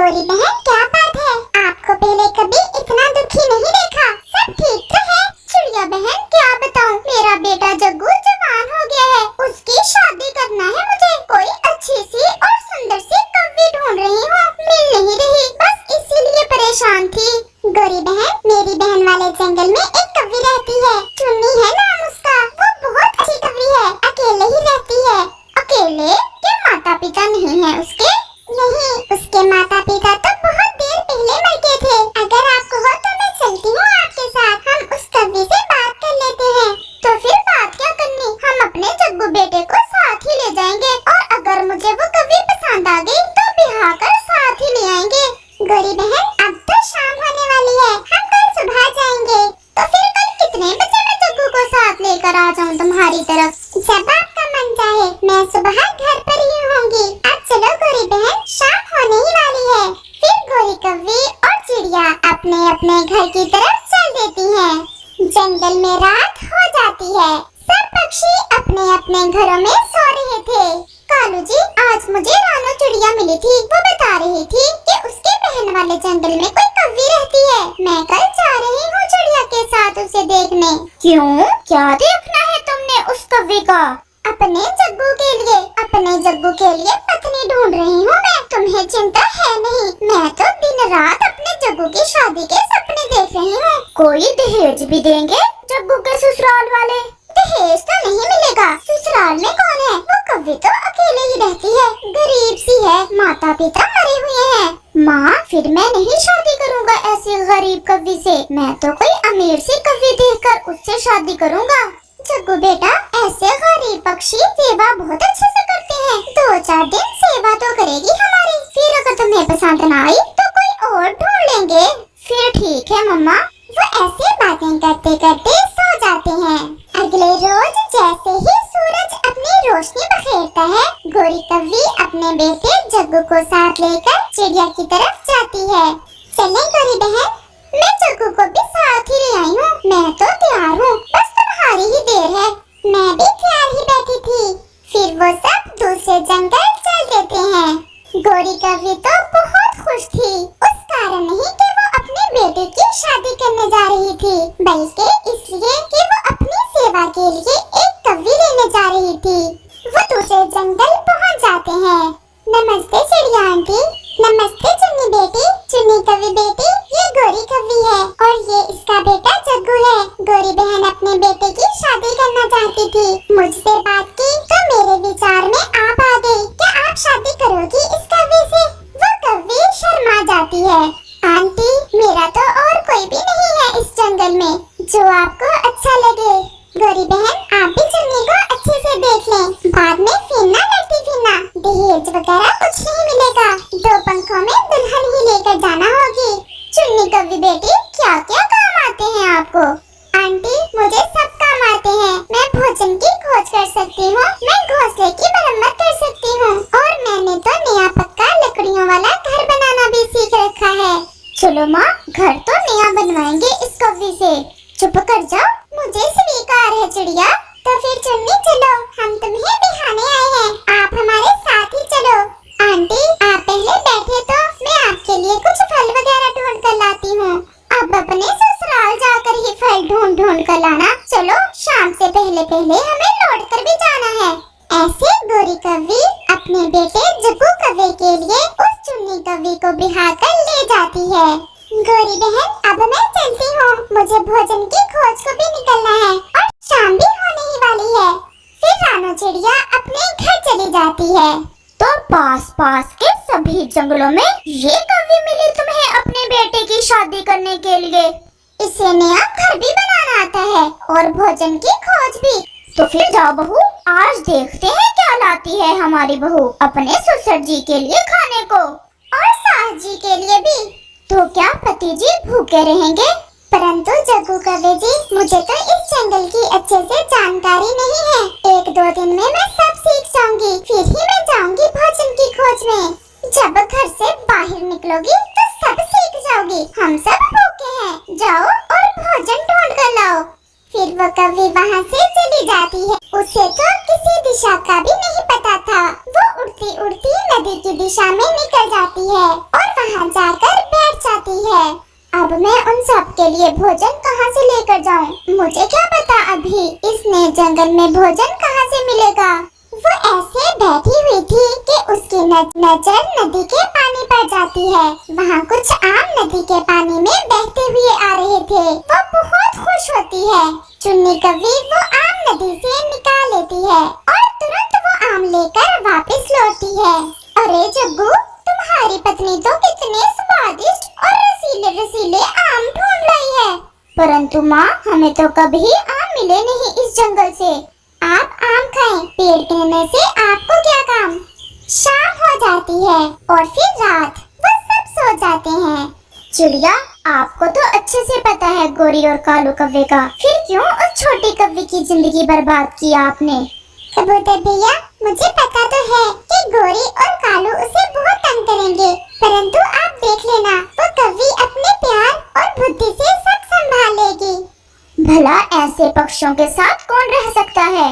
गौरी बहन क्या बात है, आपको पहले कभी इतना दुखी नहीं देखा। सब ठीक तो है। चिड़िया बहन क्या बताऊं, मेरा बेटा जग्गू जवान हो गया है, उसकी शादी करना है मुझे। कोई अच्छी सी और सुंदर सी कव्वी ढूंढ रही हूँ, मिल नहीं रही, बस इसीलिए परेशान थी। गौरी बहन, मेरी बहन वाले जंगल में एक कव्वी रहती है, चुन्नी है नाम उसका। वो बहुत अच्छी कव्वी है, अकेले ही रहती है। अकेले? क्या माता पिता नहीं है उसके? नहीं, उसके माता पिता तो बहुत देर पहले मर गए थे। अगर आपको हो तो मैं चलती हूँ आपके साथ, हम उस कव्वी से बात कर लेते हैं। तो फिर बात क्या करनी, हम अपने जग्गू बेटे को साथ ही ले जाएंगे, और अगर मुझे वो कव्वी पसंद आ गई तो ब्याह कर साथ ही ले आएंगे। गौरी बहन, अब तो शाम होने वाली है, हम कल सुबह जाएंगे। तो फिर कल कितने बजे मैं जग्गू को साथ लेकर आ जाऊँ तुम्हारी तरफ? जब आपका मन चाहे, मैं सुबह घर पर ही होंगी। अब चलो गौरी बहन, शाम होने ही वाली है। फिर गौरी कव्वी और चिड़िया अपने अपने घर की तरफ चल देती हैं। जंगल में रात हो जाती है, सब पक्षी अपने अपने घरों में सो रहे थे। कालू जी, आज मुझे रानो चिड़िया मिली थी, वो बता रही थी कि उसके बहन वाले जंगल में कोई कव्वी रहती है। मैं कल जा रही हूँ चिड़िया के साथ उसे देखने। क्यों, क्या देखना है तुमने उस कव्वी का? अपने जग्गू के लिए, अपने जग्गू के लिए पत्नी ढूंढ रही हूँ मैं। तुम्हें चिंता है नहीं, मैं तो दिन रात अपने जग्गू की शादी के सपने देख रही हूँ। कोई दहेज भी देंगे जग्गू के ससुराल वाले? दहेज तो नहीं मिलेगा, ससुराल में कौन है? वो कव्वी तो अकेले ही रहती है, गरीब सी है, माता पिता मरे हुए हैं। माँ, फिर मैं नहीं शादी करूँगा ऐसी गरीब कव्वी से, मैं तो कोई अमीर सी कव्वी देखकर उससे शादी करूँगा। जग्गू बेटा, ऐसे गरीब पक्षी सेवा बहुत अच्छे से करते हैं, 2-4 दिन सेवा तो करेगी हमारी, फिर अगर तुम्हें पसंद न आई तो कोई और ढूंढ लेंगे। फिर ठीक है मम्मा। वो ऐसे बातें करते करते सो जाते हैं। अगले रोज जैसे ही सूरज अपनी रोशनी बखेरता है, गौरी कव्वी अपने बेटे जग्गू को साथ लेकर चिड़िया की तरफ जाती है। चलें गौरी बहन, मैं जग्गू को भी साथ ही ले आई हूँ, मैं तो तैयार हूँ, बस तुम्हारी ही देर है। मैं भी तैयार ही बैठी थी। फिर वो सब दूसरे जंगल चल देते हैं। गौरी कव्वी तो बहुत खुश थी, उस कारण नहीं कि वो अपने बेटे की शादी करने जा रही थी, बल्कि इसलिए कि वो अपनी सेवा के लिए एक कव्वी लेने जा रही थी। वो दूसरे जंगल पहुंच जाते हैं। नमस्ते चिड़िया आंटी। नमस्ते चुन्नी बेटी। चुन्नी कव्वी बेटी, ये गौरी कव्वी है और ये इसका बेटा जग्गू है। गौरी बहन अपने बेटे की शादी करना चाहती थी, मुझसे बात की तो मेरे विचार में आप आ गई। क्या आप शादी करोगी इस कव्वी से? वो कव्वी शर्मा जाती है। आंटी, मेरा तो और कोई भी नहीं है इस जंगल में, जो आपको अच्छा लगे। गौरी बहन, आप भी चुन्नी को अच्छे से देख लें, बाद में फिरना लड़ती फिरना, दहेज वगैरह कुछ नहीं मिलेगा, 2 पंखों में दुल्हन ही लेकर जाना होगी। चुन्नी कव्वी बेटी, क्या क्या काम आते हैं आपको? आंटी, मुझे सब काम आते हैं। मैं भोजन की खोज कर सकती हूँ, मैं घोंसले की मरम्मत कर सकती हूँ, और मैंने तो नया पक्का लकड़ियों वाला घर बनाना भी सीख रखा है। चलो माँ, घर तो नया बनवाएंगे इस कव्वी से। चुप कर जाओ, मुझे स्वीकार है चिड़िया। तो फिर चुन्नी चलो, हम तुम्हें बिठाने आए हैं, आप हमारे साथ ही चलो। आंटी, आप पहले बैठे तो मैं आपके लिए कुछ फल वगैरह ढूंढ कर लाती हूँ। अब अपने ससुराल जाकर ही फल ढूंढ ढूंढ कर लाना। चलो, शाम से पहले पहले हमें लौट कर भी जाना है। ऐसे गौरी कव्वी अपने बेटे जग्गू कव्वी के लिए उस चुन्नी कव्वी को बिठा कर ले जाती है। गौरी बहन, अब मैं चलती हूँ, मुझे भोजन की खोज को भी निकलना है और शाम भी होने ही वाली है। फिर रानो चिड़िया अपने घर चली जाती है। तो पास पास के सभी जंगलों में ये कव्वी मिली तुम्हें अपने बेटे की शादी करने के लिए? इसे नया घर भी बनाना आता है और भोजन की खोज भी। तो फिर जाओ बहू, आज देखते हैं क्या लाती है हमारी बहू अपने ससुर जी के लिए खाने को, और सास जी के लिए भी। तो क्या पति जी भूखे रहेंगे? परंतु जग्गू कव्वी जी, मुझे तो इस जंगल की अच्छे से जानकारी नहीं है, 1-2 दिन में मैं सब सीख जाऊंगी, फिर ही मैं जाऊंगी भोजन की खोज में। जब घर से बाहर निकलोगी तो सब सीख जाओगी। हम सब भूखे हैं, जाओ और भोजन ढूंढ कर लाओ। फिर वो कव्वी वहाँ से चली जाती है। उसे तो किसी दिशा का भी नहीं पता था, वो उड़ती उड़ती नदी की दिशा में निकल जाती है और वहाँ अब मैं उन सब के लिए भोजन कहाँ से लेकर जाऊँ? मुझे क्या पता अभी इसने जंगल में भोजन कहाँ से मिलेगा। वो ऐसे बैठी हुई थी कि उसकी नजर नदी के पानी पर जाती है। वहाँ कुछ आम नदी के पानी में बहते हुए आ रहे थे। वो बहुत खुश होती है। चुन्नी कौवी वो आम नदी से निकाल लेती है और तुरंत वो आम लेकर वापस लौटती है। अरे जग्गू, तुम्हारी पत्नी तो कितने स्वादिष्ट और रसीले रसीले आम ढूंढ लाई है, परंतु माँ हमें तो कभी आम मिले नहीं इस जंगल से। आप आम खाएं, पेड़ गिरने से आपको क्या काम। शाम हो जाती है और फिर रात। वो सब सो जाते हैं। चिड़िया, आपको तो अच्छे से पता है गोरी और कालू कौवे का, फिर क्यों उस छोटी कौवे की जिंदगी बर्बाद की आपने? कबूतर भैया, मुझे पता तो है कि गोरी और कालू उसे बहुत तंग करेंगे, परंतु आप देख लेना, वो कौवी अपने प्यार और बुद्धि से सब संभाल लेगी। भला ऐसे पक्षियों के साथ कौन रह सकता है?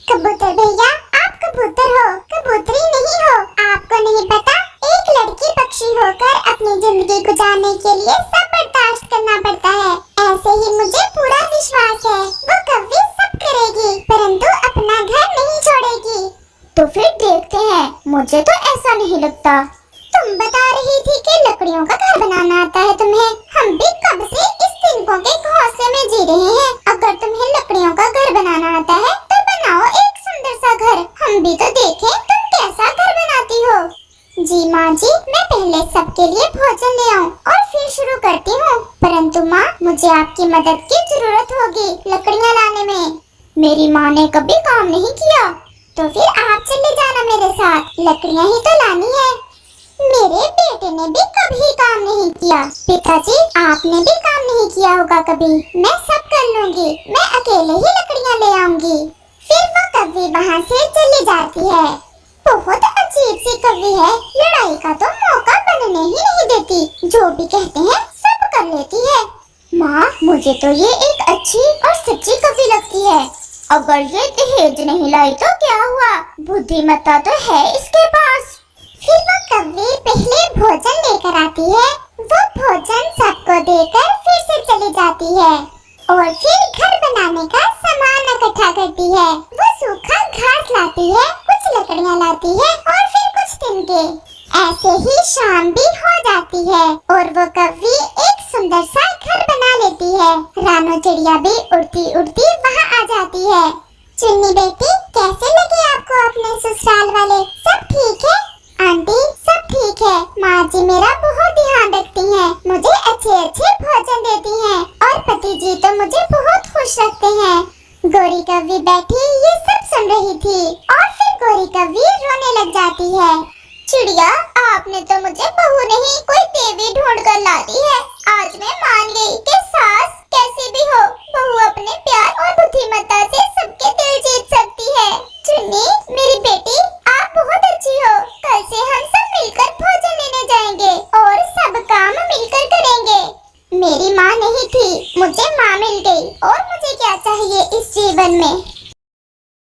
कबूतर भैया, आप कबूतर हो, कबूतरी नहीं हो। आपको नहीं पता, एक लड़की पक्षी होकर अपनी जिंदगी गुजारने के लिए सब बर्दाश्त करना पड़ता है। ऐसे ही मुझे पूरा विश्वास है, वो कौवी सब करेगी, परंतु अपना घर नहीं छोड़ेगी। तो फिर देखते हैं, मुझे तो ऐसा नहीं लगता। तुम बता रही थी कि लकड़ियों का घर बनाना आता है तुम्हें। हम भी कब से इस तिनकों के घोंसले में जी रहे हैं। अगर तुम्हें लकड़ियों का घर बनाना आता है तो बनाओ एक सुंदर सा घर, हम भी तो देखें तुम कैसा घर बनाती हो। जी माँ जी, मैं पहले सबके लिए भोजन ले आऊँ और फिर शुरू करती हूँ। परंतु माँ, मुझे आपकी मदद की जरूरत होगी लकड़ियाँ लाने में। मेरी माँ ने कभी काम नहीं किया, तो फिर आप चले जाना मेरे साथ, लकड़ियाँ ही तो लानी है। मेरे बेटे ने भी कभी काम नहीं किया। पिताजी, आपने भी काम नहीं किया होगा कभी। मैं सब कर लूँगी, मैं अकेले ही लकड़ियाँ ले आऊँगी। फिर वो कौवी वहाँ से चली जाती है। बहुत अजीब सी कौवी है, लड़ाई का तो मौका बनने ही नहीं देती, जो भी कहते हैं सब कर लेती है। माँ, मुझे तो ये एक अच्छी और सच्ची कौवी लगती है। अगर ये दहेज नहीं लाई तो क्या हुआ, बुद्धिमत्ता तो है इसके पास। फिर वो कौवी पहले भोजन लेकर आती है। वो भोजन सबको देकर फिर से चली जाती है और फिर घर बनाने का सामान इकट्ठा करती है। वो सूखा घास लाती है, कुछ लकड़ियाँ लाती है और फिर कुछ तिनके। ऐसे ही शाम भी हो जाती है और वो कौवी एक सुंदर सा घर बना लेती है। रानो चिड़िया भी उड़ती उड़ती वहाँ आ जाती है। चुन्नी बेटी, कैसे लगे आपको अपने ससुराल वाले? सब ठीक है? आंटी, सब ठीक है। माँ जी मेरा बहुत ध्यान रखती हैं, मुझे अच्छे अच्छे भोजन देती हैं और पति जी तो मुझे बहुत खुश रखते हैं। गोरी कौवी बैठी ये सब सुन रही थी और फिर गोरी कौवी रोने लग जाती है। चिड़िया, आपने तो मुझे बहू नहीं कोई देवी ढूंढ कर ला दी है। आज मैं मान गई कि सास कैसी भी हो, बहू अपने प्यार और बुद्धिमत्ता से सबके दिल जीत सकती है। चुन्नी, मेरी बेटी, आप बहुत अच्छी हो। कल से हम सब मिलकर भोजन लेने जाएंगे और सब काम मिलकर करेंगे। मेरी माँ नहीं थी, मुझे माँ मिल गई और मुझे क्या चाहिए इस जीवन में।